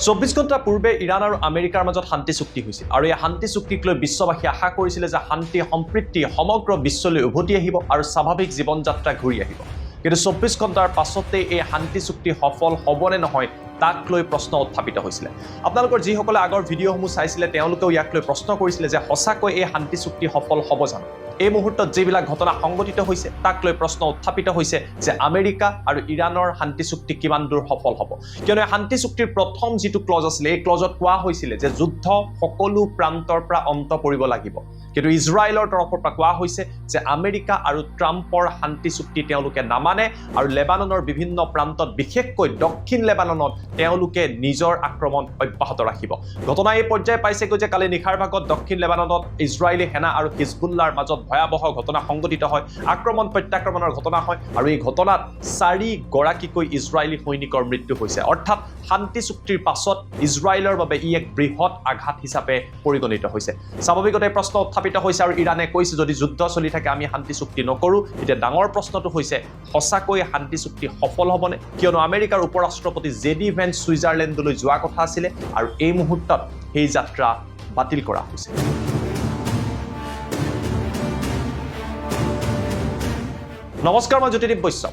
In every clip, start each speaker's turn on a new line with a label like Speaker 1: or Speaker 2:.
Speaker 1: 24 ঘণ্টা পূৰ্বে ইৰাণ আৰু আমেৰিকাৰ মাজত শান্তি চুক্তি হৈছিল আৰু এই শান্তি চুক্তিক লৈ বিশ্ববাসী আশা কৰিছিল যে শান্তি সম্প্ৰীতি সমগ্ৰ বিশ্বলৈ উভতি আহিব আৰু স্বাভাৱিক জীৱন যাত্ৰা ঘূৰি আহিব। কিন্তু 24 ঘণ্টাৰ পাছতে এই শান্তি চুক্তি সফল হ'বনে নহয় তাক লৈ প্ৰশ্ন উত্থাপিত হৈছিল। আপোনালোকৰ যিসকলে আগৰ ভিডিঅ'সমূহ চাইছিলে তেওঁলোকেও ইয়াক লৈ প্ৰশ্ন কৰিছিলে যে সঁচাকৈ এই শান্তি চুক্তি সফল হ'ব জানো। এই মুহূৰ্তত যিবিলাক ঘটনা সংঘটিত হৈছে তাক লৈ প্ৰশ্ন উত্থাপিত হৈছে যে আমেৰিকা আৰু ইৰাণৰ শান্তি চুক্তি কিমান দূৰ সফল হ'ব। কিয়নো শান্তি চুক্তিৰ প্ৰথম যিটো ক্লজ আছিলে এই ক্লজত কোৱা হৈছিল যে যুদ্ধ সকলো প্ৰান্তৰ পৰা অন্ত পৰিব লাগিব। কিন্তু ইজৰাইলৰ তৰফৰ পৰা কোৱা হৈছে যে আমেৰিকা আৰু ট্ৰাম্পৰ শান্তি চুক্তি তেওঁলোকে নামানে আৰু লেবাননৰ বিভিন্ন প্ৰান্তত বিশেষকৈ দক্ষিণ লেবাননত তেওঁলোকে নিজৰ আক্ৰমণ অব্যাহত ৰাখিব। ঘটনা এই পৰ্যায়ে পাইছেগৈ যে কালি নিশাৰ ভাগত দক্ষিণ লেবাননত ইজৰাইলী সেনা আৰু হিজবুল্লাৰ মাজত ভয়াৱহ ঘটনা সংঘটিত হয়, আক্ৰমণ প্ৰত্যাক্ৰমণৰ ঘটনা হয় আৰু এই ঘটনাত 4 গৰাকীকৈ ইজৰাইলী সৈনিকৰ মৃত্যু হৈছে। অৰ্থাৎ শান্তি চুক্তিৰ পাছত ইজৰাইলৰ বাবে ই এক বৃহৎ আঘাত হিচাপে পৰিগণিত হৈছে। স্বাভাৱিকতে প্ৰশ্ন উত্থাপিত হৈছে আৰু ইৰাণে কৈছে যদি যুদ্ধ চলি থাকে আমি শান্তি চুক্তি নকৰোঁ। এতিয়া ডাঙৰ প্ৰশ্নটো হৈছে সঁচাকৈ শান্তি চুক্তি সফল হ'বনে? কিয়নো আমেৰিকাৰ উপৰাষ্ট্ৰপতি জেডি ভেন্স ছুইজাৰলেণ্ডলৈ যোৱা কথা আছিলে আৰু এই মুহূৰ্তত সেই যাত্ৰা বাতিল কৰা হৈছে। নমস্কাৰ, মই জ্যোতিদীপ বৈশ্য।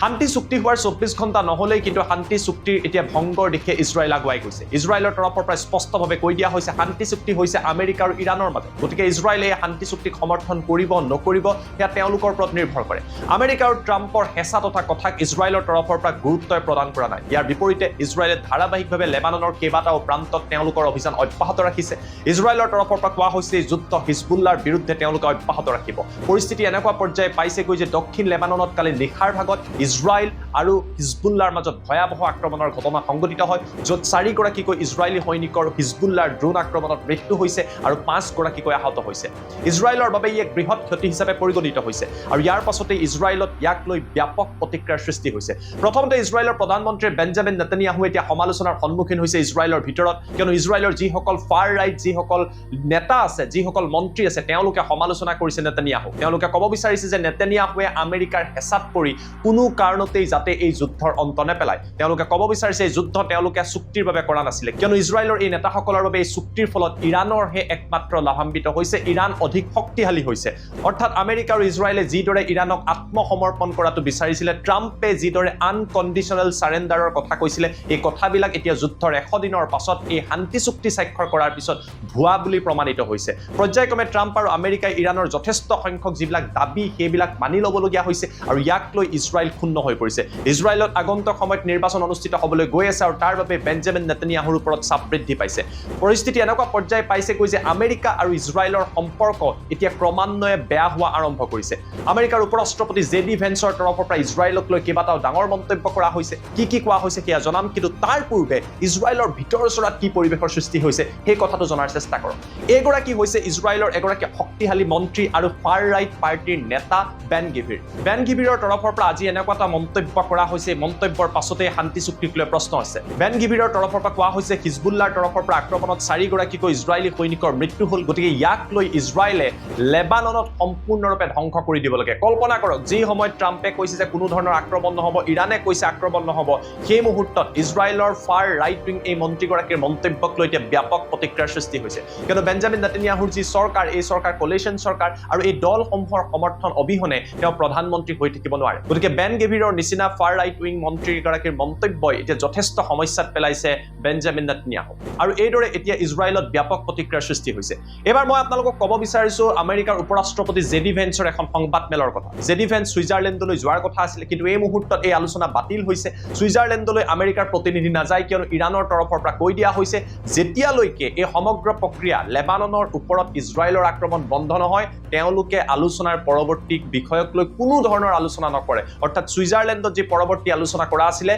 Speaker 1: শান্তি চুক্তি হোৱাৰ 24 ঘণ্টা নহ'লেই কিন্তু শান্তি চুক্তিৰ এতিয়া ভংগৰ দিশে ইজৰাইল আগুৱাই গৈছে। ইজৰাইলৰ তৰফৰ পৰা স্পষ্টভাৱে কৈ দিয়া হৈছে শান্তি চুক্তি হৈছে আমেৰিকা আৰু ইৰাণৰ মাজত। গতিকে ইজৰাইলে এই শান্তি চুক্তিক সমৰ্থন কৰিব নকৰিব সেয়া তেওঁলোকৰ ওপৰত নিৰ্ভৰ কৰে। আমেৰিকা আৰু ট্ৰাম্পৰ হেঁচা তথা কথাক ইজৰাইলৰ তৰফৰ পৰা গুৰুত্বই প্ৰদান কৰা নাই। ইয়াৰ বিপৰীতে ইজৰাইলে ধাৰাবাহিকভাৱে লেবাননৰ কেইবাটাও প্ৰান্তত তেওঁলোকৰ অভিযান অব্যাহত ৰাখিছে। ইজৰাইলৰ তৰফৰ পৰা কোৱা হৈছে যুদ্ধ হিজবুল্লাৰ বিৰুদ্ধে তেওঁলোকে অব্যাহত ৰাখিব। পৰিস্থিতি এনেকুৱা পৰ্যায়ে পাইছেগৈ যে দক্ষিণ লেবাননত কালি নিশাৰ ভাগত ইজৰাইল আৰু হিজবুল্লাৰ মাজত ভয়াৱহ আক্ৰমণৰ ঘটনা সংঘটিত হয়, য'ত 4 গৰাকীকৈ ইজৰাইলী সৈনিকৰ হিজবুল্লাৰ ড্ৰোন আক্ৰমণত মৃত্যু হৈছে আৰু 5 গৰাকীকৈ আহত হৈছে। ইজৰাইলৰ বাবে ই এক বৃহৎ ক্ষতি হিচাপে পৰিগণিত হৈছে আৰু ইয়াৰ পাছতে ইজৰাইলত ইয়াক লৈ ব্যাপক প্ৰতিক্ৰিয়াৰ সৃষ্টি হৈছে। প্ৰথমতে ইজৰাইলৰ প্ৰধানমন্ত্ৰী বেঞ্জামিন নেতানিয়াহু এতিয়া সমালোচনাৰ সন্মুখীন হৈছে ইজৰাইলৰ ভিতৰত, কিয়নো ইজৰাইলৰ যিসকল ফাৰ ৰাইট যিসকল নেতা আছে, যিসকল মন্ত্ৰী আছে তেওঁলোকে সমালোচনা কৰিছে নেতানিয়াহু। তেওঁলোকে ক'ব বিচাৰিছে যে নেতানিয়াহুৱে আমেৰিকাৰ হেঁচাত পৰি কোনো কাৰণতেই যাতে এই যুদ্ধৰ অন্ত নেপেলায়। তেওঁলোকে ক'ব বিচাৰিছে এই যুদ্ধ তেওঁলোকে চুক্তিৰ বাবে কৰা নাছিলে, কিয়নো ইজৰাইলৰ এই নেতাসকলৰ বাবে এই চুক্তিৰ ফলত ইৰাণৰহে একমাত্ৰ লাভান্বিত হৈছে, ইৰাণ অধিক শক্তিশালী হৈছে। অৰ্থাৎ আমেৰিকা আৰু ইজৰাইলে যিদৰে ইৰাণক আত্মসমৰ্পণ কৰাটো বিচাৰিছিলে, ট্ৰাম্পে যিদৰে আনকণ্ডিশ্যনেল চাৰেণ্ডাৰৰ কথা কৈছিলে, এই কথাবিলাক এতিয়া যুদ্ধৰ 100 দিনৰ পাছত এই শান্তি চুক্তি স্বাক্ষৰ কৰাৰ পিছত ভুৱা বুলি প্ৰমাণিত হৈছে। পৰ্যায়ক্ৰমে ট্ৰাম্প আৰু আমেৰিকাই ইৰাণৰ যথেষ্ট সংখ্যক যিবিলাক দাবী সেইবিলাক মানি ল'বলগীয়া হৈছে আৰু ইয়াক লৈ ইজৰাইল ক্ষুণ্ণ হৈ পৰিছে। ইজৰাইলত আগন্তুক সময়ত নিৰ্বাচন অনুষ্ঠিত হ'বলৈ গৈ আছে আৰু তাৰ বাবে বেঞ্জামিন নেতানিয়াহুৰ ওপৰত চাপ বৃদ্ধি পাইছে। পৰিস্থিতি এনেকুৱা পৰ্যায় পাইছেগৈ যে আমেৰিকা আৰু ইজৰাইলৰ সম্পৰ্ক এতিয়া ক্ৰমান্বয়ে বেয়া হোৱা আৰম্ভ কৰিছে। আমেৰিকাৰ উপৰাষ্ট্ৰপতি জেডি ভেন্সৰ তৰফৰ পৰা ইজৰাইলক লৈ কেইবাটাও ডাঙৰ মন্তব্য কৰা হৈছে। কি কোৱা হৈছে সেয়া জনাম, কিন্তু তাৰ পূৰ্বে ইজৰাইলৰ ভিতৰচৰাত কি পৰিৱেশৰ সৃষ্টি হৈছে সেই কথাটো জনাৰ চেষ্টা কৰক। এইগৰাকী হৈছে ইজৰাইলৰ এগৰাকী শক্তিশালী মন্ত্ৰী আৰু ফাৰ ৰাইট পাৰ্টিৰ নেতা বেন গিভিৰ। বেন গিভিৰৰ তৰফৰ পৰা আজি এনেকুৱা এটা মন্তব্য কৰা হৈছে, মন্তব্যৰ পাছতে শান্তি চুক্তিক লৈ প্ৰশ্ন আছে। বেন গিভিৰৰ তৰফৰ পৰা কোৱা হৈছে হিজবুল্লাৰ তৰফৰ পৰা আক্ৰমণত 4 গৰাকীকৈ ইজৰাইলী সৈনিকৰ মৃত্যু হ'ল, গতিকে ইয়াক লৈ ইজৰাইলে লেবাননত সম্পূৰ্ণৰূপে ধ্বংস কৰি দিব লাগে। কল্পনা কৰক যি সময়ত ট্ৰাম্পে কৈছে যে কোনো ধৰণৰ আক্ৰমণ নহ'ব, ইৰাণে কৈছে আক্ৰমণ নহ'ব, সেই মুহূৰ্তত ইজৰাইলৰ ফাৰ ৰাইট উইং এই মন্ত্ৰীগৰাকীৰ মন্তব্যক লৈ এতিয়া ব্যাপক প্ৰতিক্ৰিয়াৰ সৃষ্টি হৈছে। কিয়নো বেঞ্জামিন নেতানিয়াহুৰ যি চৰকাৰ, এই চৰকাৰ কোলিশ্যন চৰকাৰ আৰু এই দলসমূহৰ সমৰ্থন অবিহনে তেওঁ প্ৰধানমন্ত্ৰী হৈ থাকিব নোৱাৰে। গতিকে বেন গিভিৰৰ নিচিনা ফাৰ ৰাইট উইং মন্ত্ৰীগৰাকীৰ মন্তব্যই এতিয়া যথেষ্ট সমস্যাত পেলাইছে বেঞ্জামিন নেতানিয়াহু আৰু এইদৰে এতিয়া ইজৰাইলত ব্যাপক প্ৰতিক্ৰিয়াৰ সৃষ্টি হৈছে। এবাৰ মই আপোনালোকক ক'ব বিচাৰিছোঁ আমেৰিকাৰ উপৰাষ্ট্ৰপতি জেডি ভেন্সৰ এখন সংবাদমেলৰ কথা। জেডি ভেন্স ছুইজাৰলেণ্ডলৈ যোৱাৰ কথা আছিলে, কিন্তু এই মুহূৰ্তত এই আলোচনা বাতিল হৈছে। ছুইজাৰলেণ্ডলৈ আমেৰিকাৰ প্ৰতিনিধি নাযায়, কিয়নো ইৰাণৰ তৰফৰ পৰা কৈ দিয়া হৈছে যেতিয়ালৈকে এই সমগ্ৰ প্ৰক্ৰিয়া লেবাননৰ ওপৰত ইজৰাইলৰ আক্ৰমণ বন্ধ নহয় তেওঁলোকে আলোচনাৰ পৰৱৰ্তী বিষয়ক লৈ কোনো ধৰণৰ আলোচনা নকৰে। অৰ্থাৎ ছুইজাৰলেণ্ডত যি পৰৱৰ্তী আলোচনা কৰা আছিলে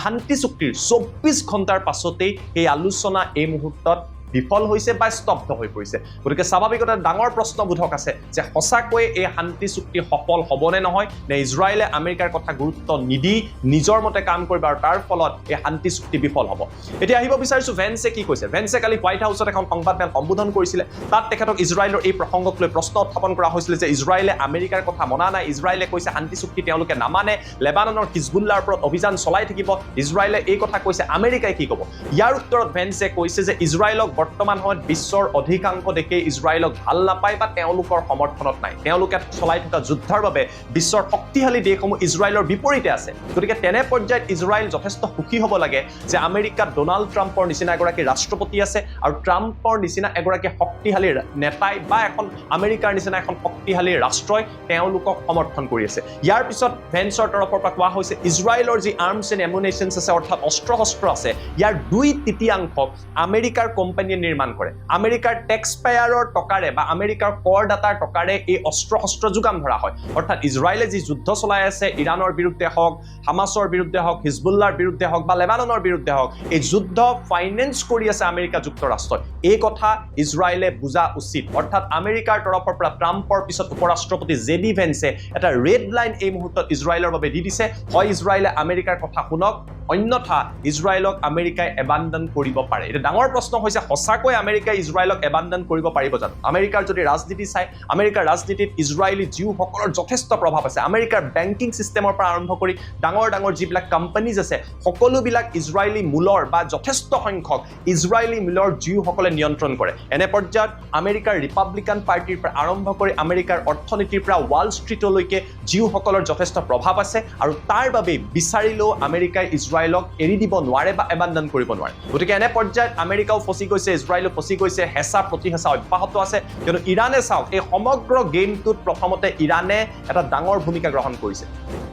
Speaker 1: শান্তি চুক্তিৰ 24 ঘণ্টাৰ পাছতেই এই আলোচনা এই মুহূৰ্তত বিফল হৈছে বা স্তব্ধ হৈ পৰিছে গতিকে স্বাভাৱিকতে ডাঙৰ প্ৰশ্নবোধক আছে যে সঁচাকৈ এই শান্তি চুক্তি সফল হ'বনে নহয় নে ইজৰাইলে আমেৰিকাৰ কথা গুৰুত্ব নিদি নিজৰ মতে কাম কৰিব আৰু তাৰ ফলত এই শান্তি চুক্তি বিফল হ'ব এতিয়া আহিব বিচাৰিছো ভেন্সে কি কৈছে ভেন্সে কালি হোৱাইট হাউচত এখন সংবাদমেল সম্বোধন কৰিছিলে তাত তেখেতক ইজৰাইলৰ এই প্ৰসংগক লৈ প্ৰশ্ন উত্থাপন কৰা হৈছিল যে ইজৰাইলে আমেৰিকাৰ কথা মনা নাই ইজৰাইলে কৈছে শান্তি চুক্তি তেওঁলোকে নামানে লেবাননৰ হিজবুল্লাৰ ওপৰত অভিযান চলাই থাকিব ইজৰাইলে এই কথা কৈছে আমেৰিকাই কি ক'ব ইয়াৰ উত্তৰত ভেন্সে কৈছে যে ইজৰাইলক বৰ্তমান সময়ত বিশ্বৰ অধিকাংশ দেশে ইজৰাইলক ভাল নাপায় বা তেওঁলোকৰ সমৰ্থনত নাই তেওঁলোকে চলাই থকা যুদ্ধৰ বাবে বিশ্বৰ শক্তিশালী দেশসমূহ ইজৰাইলৰ বিপৰীতে আছে গতিকে তেনে পৰ্যায়ত ইজৰাইল যথেষ্ট সুখী হ'ব লাগে যে আমেৰিকাত ডোনাল্ড ট্ৰাম্পৰ নিচিনা এগৰাকী ৰাষ্ট্ৰপতি আছে আৰু ট্ৰাম্পৰ নিচিনা এগৰাকী শক্তিশালী নেতাই বা এখন আমেৰিকাৰ নিচিনা এখন শক্তিশালী ৰাষ্ট্ৰই তেওঁলোকক সমৰ্থন কৰি আছে ইয়াৰ পিছত ভেন্সৰ তৰফৰ পৰা কোৱা হৈছে ইজৰাইলৰ যি আৰ্মছ এণ্ড এমুনেশ্যনছ আছে অৰ্থাৎ অস্ত্ৰ শস্ত্ৰ আছে ইয়াৰ 2/3 আমেৰিকাৰ কোম্পানীয়ে নিৰ্মাণ কৰে আমেৰিকাৰ টেক্স পেয়াৰৰ টকাৰে বা আমেৰিকাৰ কৰদাতাৰ টকাৰে এই অস্ত্ৰ শস্ত্ৰ যোগান ধৰা হয় অৰ্থাৎ ইজৰাইলে যি যুদ্ধ চলাই আছে ইৰাণৰ বিৰুদ্ধে হওক হামাছৰ বিৰুদ্ধে হওক হিজবুল্লাৰ বিৰুদ্ধে হওক বা লেবাননৰ বিৰুদ্ধে হওক এই যুদ্ধ ফাইনেন্স কৰি আছে আমেৰিকা যুক্তৰাষ্ট্ৰই এই কথা ইজৰাইলে বুজা উচিত অৰ্থাৎ আমেৰিকাৰ তৰফৰ পৰা ট্ৰাম্পৰ পিছত উপৰাষ্ট্ৰপতি জেডি ভেন্সে এটা ৰেড লাইন এই মুহূৰ্তত ইজৰাইলৰ বাবে দি দিছে হয় ইজৰাইলে আমেৰিকাৰ কথা শুনক অন্যথা ইজৰাইলক আমেৰিকাই এবান্ডন কৰিব পাৰে এটা ডাঙৰ প্ৰশ্ন হৈছে সঁচাকৈ আমেৰিকাই ইজৰাইলক এবান্ডন কৰিব পাৰিব জানো আমেৰিকাৰ যদি ৰাজনীতি চাই আমেৰিকাৰ ৰাজনীতিত ইজৰাইলী জিউসকলৰ যথেষ্ট প্ৰভাৱ আছে আমেৰিকাৰ বেংকিং সিস্টেমৰ পৰা আৰম্ভ কৰি ডাঙৰ যিবিলাক কোম্পানীজ আছে সকলোবিলাক ইজৰাইলী মূলৰ বা যথেষ্ট সংখ্যক ইজৰাইলী মূলৰ জিউসকলে নিয়ন্ত্ৰণ কৰে এনে পৰ্যায়ত আমেৰিকাৰ ৰিপাব্লিকান পাৰ্টিৰ পৰা আৰম্ভ কৰি আমেৰিকাৰ অৰ্থনীতিৰ পৰা ৱাল ষ্ট্ৰীটলৈকে জিউসকলৰ যথেষ্ট প্ৰভাৱ আছে আৰু তাৰ বাবে বিচাৰিলেও আমেৰিকাই ইজৰাইলক এৰি দিব নোৱাৰে বা এবান্ডন কৰিব নোৱাৰে গতিকে এনে পৰ্যায়ত আমেৰিকাও ফচি গৈছে ইজৰাইলো ফচি গৈছে হেঁচা প্ৰতিহেঁচা অব্যাহত আছে কিন্তু ইৰাণে চাওক এই সমগ্ৰ গেমটোত প্ৰথমতে ইৰাণে এটা ডাঙৰ ভূমিকা গ্ৰহণ কৰিছে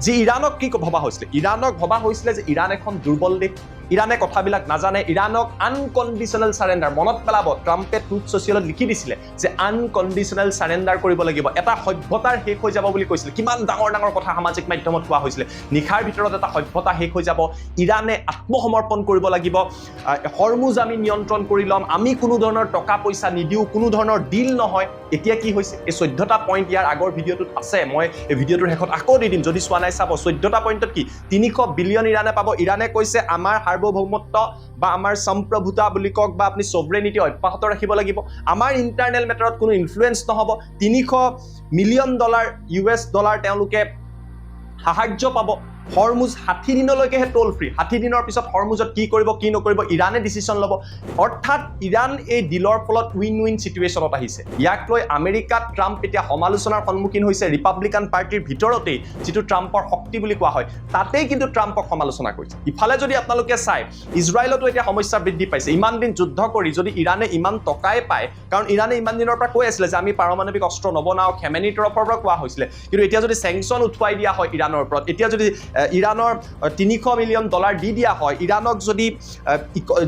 Speaker 1: যি ইৰাণক কি ভবা হৈছিলে ইৰাণক ভবা হৈছিলে যে ইৰাণ এখন দুৰ্বল দেশ ইৰাণে কথাবিলাক নাজানে ইৰাণক আনকণ্ডিশ্যনেল সাৰেণ্ডাৰ মনত পেলাব ট্ৰাম্পে টুইট ছ'চিয়েলত লিখি দিছিলে যে আনকণ্ডিশ্যনেল সাৰেণ্ডাৰ কৰিব লাগিব এটা সভ্যতাৰ শেষ হৈ যাব বুলি কৈছিলে কিমান ডাঙৰ কথা সামাজিক মাধ্যমত কোৱা হৈছিলে নিশাৰ ভিতৰত এটা সভ্যতা শেষ হৈ যাব ইৰাণে আত্মসমৰ্পণ কৰিব লাগিব হৰমুজ আমি নিয়ন্ত্ৰণ কৰি ল'ম আমি কোনো ধৰণৰ টকা পইচা নিদিওঁ কোনো ধৰণৰ ডিল নহয় এতিয়া কি হৈছে এই 14টা পইণ্ট ইয়াৰ আগৰ ভিডিঅ'টোত আছে মই এই ভিডিঅ'টোৰ শেষত আকৌ দি দিম যদি চোৱা নাই চাব 14টা পইণ্টত কি 300 বিলিয়ন ইৰাণে পাব ইৰাণে কৈছে আমাৰ সাৰ্বভৌমত্ব বা আমাৰ সম্প্ৰভুতা বুলি কওক বা আপুনি সভৰেনিটি অব্যাহত ৰাখিব লাগিব আমাৰ ইন্টাৰনেল মেটাৰত কোনো ইনফ্লুৱেঞ্চ নহব $300 মিলিয়ন US ডলাৰ তেওঁলোকে সাহায্য পাব হৰমুজ 60 দিনলৈকেহে টোল ফ্ৰী 60 দিনৰ পিছত হৰমুজত কি কৰিব কি নকৰিব ইৰাণে ডিসিশন ল'ব অৰ্থাৎ ইৰাণ এই ডিলৰ ফলত উইন উইন সিচুৱেশ্যনত আহিছে ইয়াক লৈ আমেৰিকাত ট্ৰাম্প এতিয়া সমালোচনাৰ সন্মুখীন হৈছে ৰিপাব্লিকান পাৰ্টিৰ ভিতৰতেই যিটো ট্ৰাম্পৰ শক্তি বুলি কোৱা হয় তাতেই কিন্তু ট্ৰাম্পক সমালোচনা কৰিছে ইফালে যদি আপোনালোকে চাই ইজৰাইলতো এতিয়া সমস্যা বৃদ্ধি পাইছে ইমান দিন যুদ্ধ কৰি যদি ইৰাণে ইমান টকাই পায় কাৰণ ইৰাণে ইমান দিনৰ পৰা কৈ আছিল যে আমি পাৰমাণৱিক অস্ত্ৰ নবনাও খেমেনিৰ তৰফৰ পৰা কোৱা হৈছিলে কিন্তু এতিয়া যদি স্যাংচন উঠুৱাই দিয়া হয় ইৰাণৰ ওপৰত এতিয়া যদি ইৰাণৰ $300 মিলিয়ন দি দিয়া হয় ইৰাণক যদি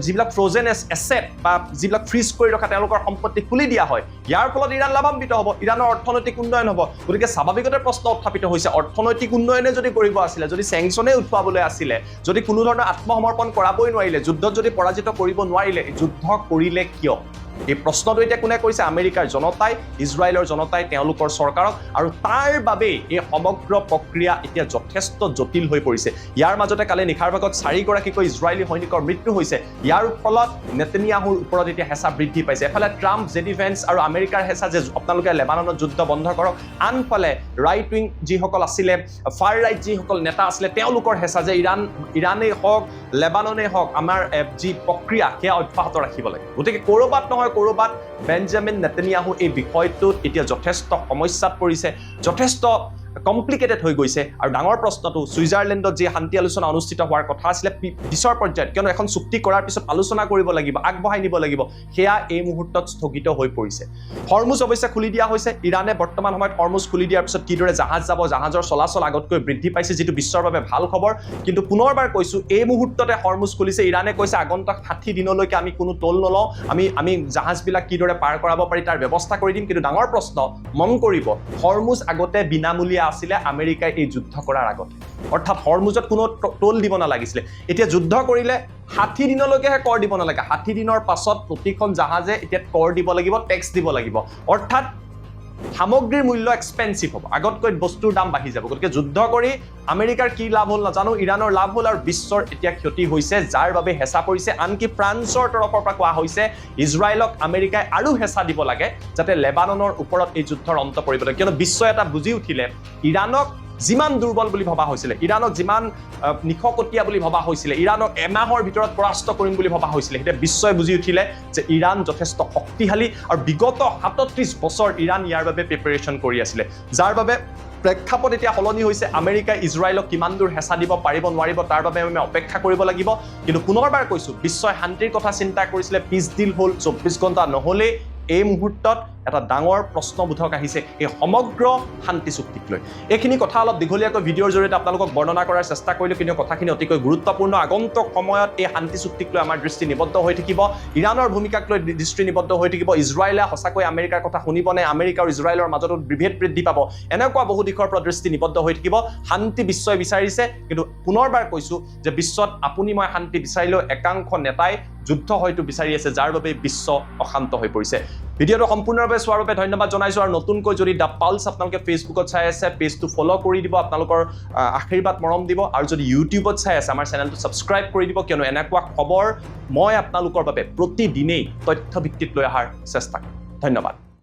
Speaker 1: যিবিলাক ফ্ৰোজেন এছেট বা যিবিলাক ফ্ৰিজ কৰি ৰখা তেওঁলোকৰ সম্পত্তি খুলি দিয়া হয় ইয়াৰ ফলত ইৰাণ লাভান্বিত হ'ব ইৰাণৰ অৰ্থনৈতিক উন্নয়ন হ'ব গতিকে স্বাভাৱিকতে প্ৰশ্ন উত্থাপিত হৈছে অৰ্থনৈতিক উন্নয়নে যদি কৰিব আছিলে যদি স্যাংচনে উঠুৱাবলৈ আছিলে যদি কোনো ধৰণৰ আত্মসমৰ্পণ কৰাবই নোৱাৰিলে যুদ্ধত যদি পৰাজিত কৰিব নোৱাৰিলে যুদ্ধ কৰিলে কিয় এই প্ৰশ্নটো এতিয়া কোনে কৈছে আমেৰিকাৰ জনতাই ইজৰাইলৰ জনতাই তেওঁলোকৰ চৰকাৰক আৰু তাৰ বাবে এই সমগ্ৰ প্ৰক্ৰিয়া এতিয়া যথেষ্ট জটিল হৈ পৰিছে ইয়াৰ মাজতে কালি নিশাৰ ভাগত 4 গৰাকীকৈ ইজৰাইলী সৈনিকৰ মৃত্যু হৈছে ইয়াৰ ফলত নেতানিয়াহুৰ ওপৰত এতিয়া হেঁচা বৃদ্ধি পাইছে এফালে ট্ৰাম্প জেডি ভেন্স আৰু আমেৰিকাৰ হেঁচা যে আপোনালোকে লেবাননত যুদ্ধ বন্ধ কৰক আনফালে ৰাইট উইং যিসকল আছিলে ফাৰ ৰাইট যিসকল নেতা আছিলে তেওঁলোকৰ হেঁচা যে ইৰাণেই হওক লেবাননেই হওক আমাৰ যি প্ৰক্ৰিয়া সেয়া অব্যাহত ৰাখিব লাগে গতিকে ক'ৰবাত নহয় কৰবাত বেঞ্জামিন নেতানিয়াহু এই বিষয়টোত এতিয়া যথেষ্ট সমস্যাত পৰিছে যথেষ্ট কমপ্লিকেটেড হৈ গৈছে আৰু ডাঙৰ প্ৰশ্নটো সুইজাৰলেণ্ডত যে শান্তি আলোচনা অনুষ্ঠিত হোৱাৰ কথা আছিল পিছৰ পৰ্যায়ত কিয়নো এখন চুক্তি কৰাৰ পিছত আলোচনা কৰিব লাগিব আগবঢ়াই নিব লাগিব সেয়া এই মুহূৰ্তত স্থগিত হৈ পৰিছে হৰমুজ অৱশ্যে খুলি দিয়া হৈছে ইৰাণে বৰ্তমান সময়ত হৰমুজ খুলি দিয়াৰ পিছত কিদৰে জাহাজ যাব জাহাজৰ চলাচল আগতকৈ বৃদ্ধি পাইছে যিটো বিশ্বৰ বাবে ভাল খবৰ কিন্তু পুনৰবাৰ কৈছো এই মুহূৰ্ততে হৰমুজ খুলিছে ইৰাণে কৈছে আগন্তুক 60 দিনলৈকে আমি কোনো টোল নলওঁ আমি জাহাজবিলাক কিদৰে পাৰ কৰাব পাৰি তাৰ ব্যৱস্থা কৰি দিম কিন্তু ডাঙৰ প্ৰশ্ন মন কৰিব হৰমুজ আগতে বিনামূলীয়া আছিলে আমেৰিকাই এই যুদ্ধ কৰাৰ আগতে অৰ্থাৎ হৰমুজত কোনো টোল দিব নালাগিছিলে এতিয়া যুদ্ধ কৰিলে 60 দিনলৈকেহে কৰ দিব নালাগে 60 দিনৰ পাছত প্ৰতিখন জাহাজে এতিয়া কৰ দিব লাগিব টেক্স দিব লাগিব অৰ্থাৎ সামগ্ৰীৰ মূল্য এক্সপেন্সিভ হ'ব আগতকৈ বস্তুৰ দাম বাঢ়ি যাব গতিকে যুদ্ধ কৰি আমেৰিকাৰ কি লাভ হ'ল নাজানো ইৰাণৰ লাভ হ'ল আৰু বিশ্বৰ এতিয়া ক্ষতি হৈছে যাৰ বাবে হেঁচা পৰিছে আনকি ফ্ৰান্সৰ তৰফৰ পৰা কোৱা হৈছে ইজৰাইলক আমেৰিকাই আৰু হেঁচা দিব লাগে যাতে লেবাননৰ ওপৰত এই যুদ্ধৰ অন্ত পৰিব লাগে কিয়নো বিশ্ব এটা বুজি উঠিলে ইৰাণক যিমান দুৰ্বল বুলি ভবা হৈছিলে ইৰাণক যিমান নিখকটীয়া বুলি ভবা হৈছিলে ইৰাণক এমাহৰ ভিতৰত পৰাস্ত কৰিম বুলি ভবা হৈছিলে এতিয়া বিশ্বই বুজি উঠিলে যে ইৰাণ যথেষ্ট শক্তিশালী আৰু বিগত 37 বছৰ ইৰাণ ইয়াৰ বাবে প্ৰিপাৰেচন কৰি আছিলে যাৰ বাবে প্ৰেক্ষাপট এতিয়া সলনি হৈছে আমেৰিকাই ইজৰাইলক কিমান দূৰ হেঁচা দিব পাৰিব নোৱাৰিব তাৰ বাবে আমি অপেক্ষা কৰিব লাগিব কিন্তু পুনৰবাৰ কৈছো বিশ্বই শান্তিৰ কথা চিন্তা কৰিছিলে পিছ দিল হ'ল 24 ঘণ্টা নহ'লে এই মুহূৰ্তত এটা ডাঙৰ প্ৰশ্নবোধক আহিছে এই সমগ্ৰ শান্তি চুক্তিক লৈ এইখিনি কথা অলপ দীঘলীয়াকৈ ভিডিঅ'ৰ জৰিয়তে আপোনালোকক বৰ্ণনা কৰাৰ চেষ্টা কৰিলো কিন্তু কথাখিনি অতিকৈ গুৰুত্বপূৰ্ণ আগন্তুক সময়ত এই শান্তি চুক্তিক লৈ আমাৰ দৃষ্টি নিবদ্ধ হৈ থাকিব ইৰাণৰ ভূমিকাক লৈ দৃষ্টি নিবদ্ধ হৈ থাকিব ইজৰাইলে সঁচাকৈ আমেৰিকাৰ কথা শুনিবনে আমেৰিকা আৰু ইজৰাইলৰ মাজত বিভেদ বৃদ্ধি পাব এনেকুৱা বহু দিশৰ পৰা দৃষ্টি নিবদ্ধ হৈ থাকিব শান্তি বিশ্বই বিচাৰিছে কিন্তু পুনৰবাৰ কৈছো যে বিশ্বত আপুনি মই শান্তি বিচাৰিলেও একাংশ নেতাই যুদ্ধ হয়তো বিচাৰি আছে যাৰ বাবে বিশ্ব অশান্ত হৈ পৰিছে ভিডিঅ'টো সম্পূৰ্ণভাৱে চোৱাৰ বাবে ধন্যবাদ জনাইছো আৰু নতুনকৈ যদি দা পালছ আপোনালোকে ফেচবুকত চাই আছে পেজটো ফলো কৰি দিব আপোনালোকৰ আশীৰ্বাদ মৰম দিব আৰু যদি ইউটিউবত চাই আছে আমাৰ চেনেলটো সাবস্ক্ৰাইব কৰি দিব কিয়নো এনেকুৱা খবৰ মই আপোনালোকৰ বাবে প্ৰতিদিনেই তথ্য ভিত্তিত লৈ অহাৰ চেষ্টা কৰিম ধন্যবাদ